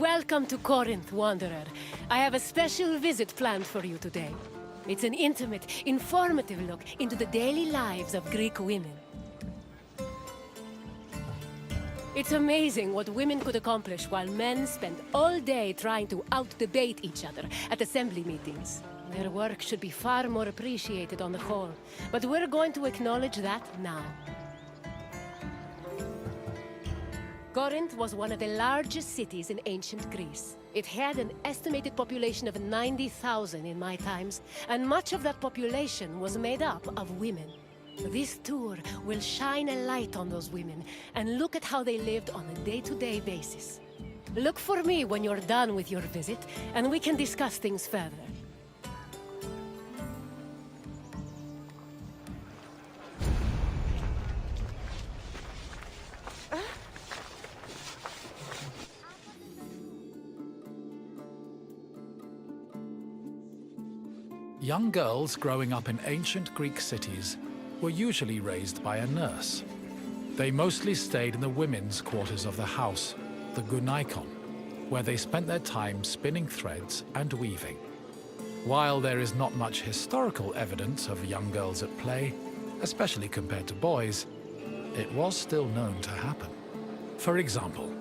Welcome to Korinth, Wanderer. I have a special visit planned for you today. It's an intimate, informative look into the daily lives of Greek women. It's amazing what women could accomplish while men spend all day trying to out-debate each other at assembly meetings. Their work should be far more appreciated on the whole, but we're going to acknowledge that now. Corinth was one of the largest cities in ancient Greece. It had an estimated population of 90,000 in my times, and much of that population was made up of women. This tour will shine a light on those women and look at how they lived on a day-to-day basis. Look for me when you're done with your visit, and we can discuss things further. Young girls growing up in ancient Greek cities were usually raised by a nurse. They mostly stayed in the women's quarters of the house, the gunaikon, where they spent their time spinning threads and weaving. While there is not much historical evidence of young girls at play, especially compared to boys, it was still known to happen. For example,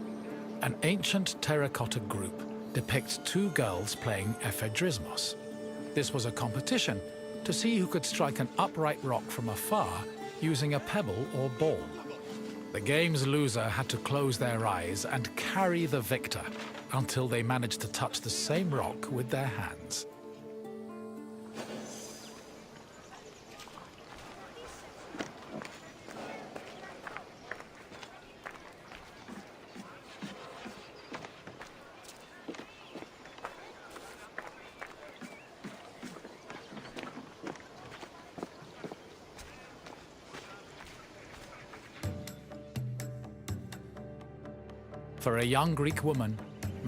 an ancient terracotta group depicts two girls playing ephedrismos. This was a competition to see who could strike an upright rock from afar using a pebble or ball. The game's loser had to close their eyes and carry the victor until they managed to touch the same rock with their hands. For a young Greek woman,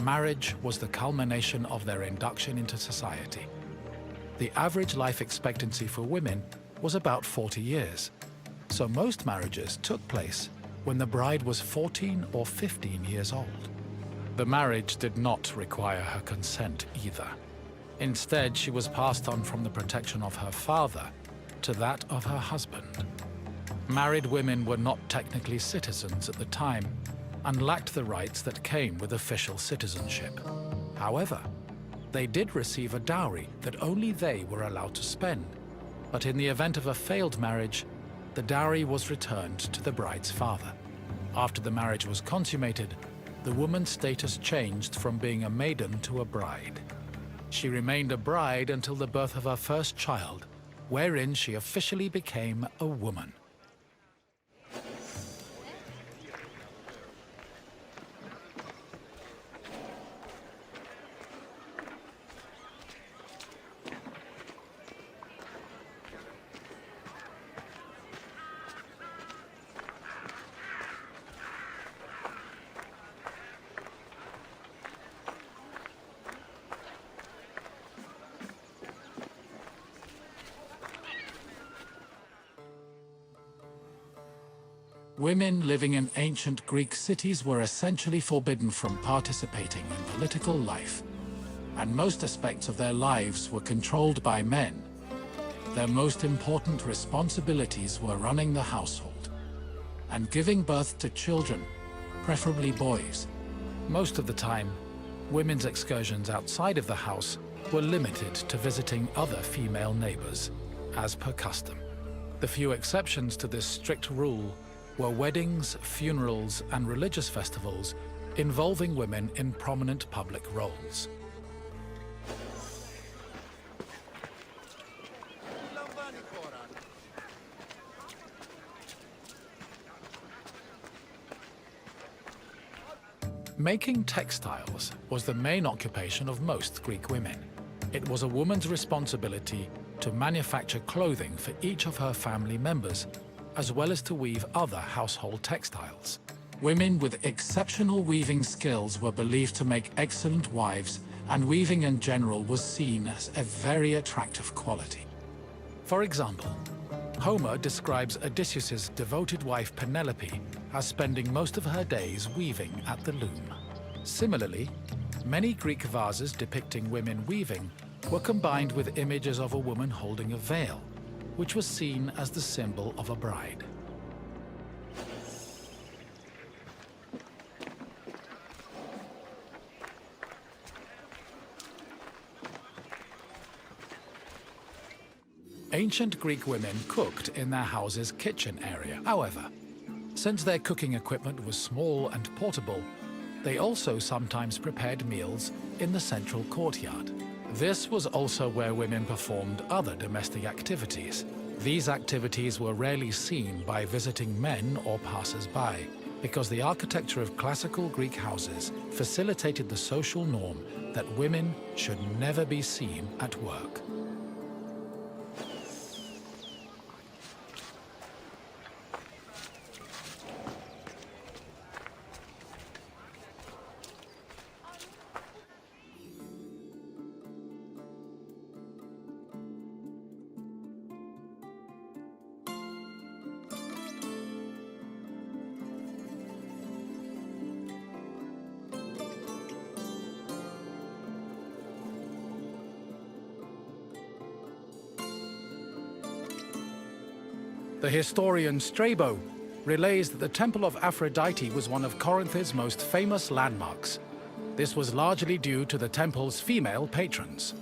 marriage was the culmination of their induction into society. The average life expectancy for women was about 40 years, so most marriages took place when the bride was 14 or 15 years old. The marriage did not require her consent either. Instead, she was passed on from the protection of her father to that of her husband. Married women were not technically citizens at the time, and lacked the rights that came with official citizenship. However, they did receive a dowry that only they were allowed to spend, but in the event of a failed marriage, the dowry was returned to the bride's father. After the marriage was consummated, the woman's status changed from being a maiden to a bride. She remained a bride until the birth of her first child, wherein she officially became a woman. Women living in ancient Greek cities were essentially forbidden from participating in political life, and most aspects of their lives were controlled by men. Their most important responsibilities were running the household and giving birth to children, preferably boys. Most of the time, women's excursions outside of the house were limited to visiting other female neighbors, as per custom. The few exceptions to this strict rule were weddings, funerals, and religious festivals involving women in prominent public roles. Making textiles was the main occupation of most Greek women. It was a woman's responsibility to manufacture clothing for each of her family members, as well as to weave other household textiles. Women with exceptional weaving skills were believed to make excellent wives, and weaving in general was seen as a very attractive quality. For example, Homer describes Odysseus's devoted wife Penelope as spending most of her days weaving at the loom. Similarly, Many Greek vases depicting women weaving were combined with images of a woman holding a veil, which was seen as the symbol of a bride. Ancient Greek women cooked in their house's kitchen area. However, since their cooking equipment was small and portable, they also sometimes prepared meals in the central courtyard. This was also where women performed other domestic activities. These activities were rarely seen by visiting men or passers-by, because the architecture of classical Greek houses facilitated the social norm that women should never be seen at work. The historian Strabo relays that the Temple of Aphrodite was one of Corinth's most famous landmarks. This was largely due to the temple's female patrons.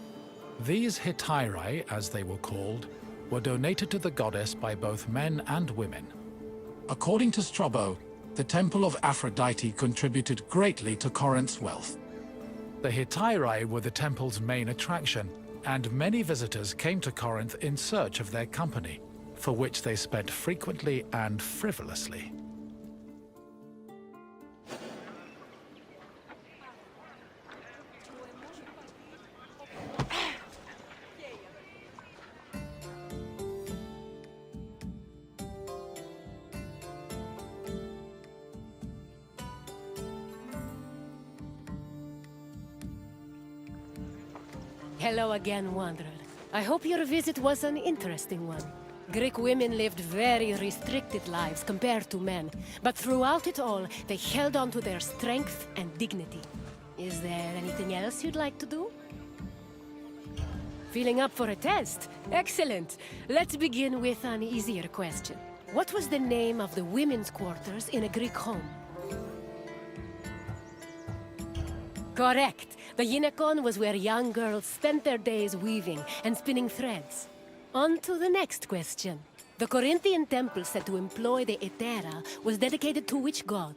These hetairai, as they were called, were donated to the goddess by both men and women. According to Strabo, the Temple of Aphrodite contributed greatly to Corinth's wealth. The hetairai were the temple's main attraction, and many visitors came to Corinth in search of their company, for which they spent frequently and frivolously. Hello again, Wanderer. I hope your visit was an interesting one. Greek women lived very restricted lives compared to men, but throughout it all, they held on to their strength and dignity. Is there anything else you'd like to do? Feeling up for a test? Excellent! Let's begin with an easier question. What was the name of the women's quarters in a Greek home? Correct! The gynekon was where young girls spent their days weaving and spinning threads. On to the next question. The Corinthian temple said to employ the Hetera was dedicated to which god?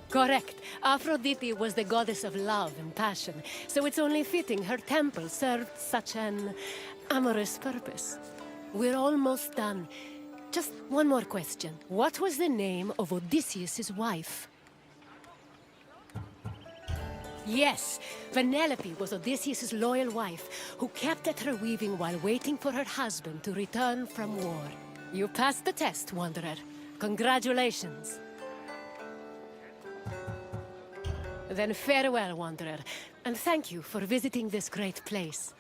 Correct. Aphrodite was the goddess of love and passion, so it's only fitting her temple served such an amorous purpose. We're almost done. Just one more question. What was the name of Odysseus' wife? Yes, Penelope was Odysseus' loyal wife, who kept at her weaving while waiting for her husband to return from war. You passed the test, Wanderer. Congratulations. Then farewell, Wanderer, and thank you for visiting this great place.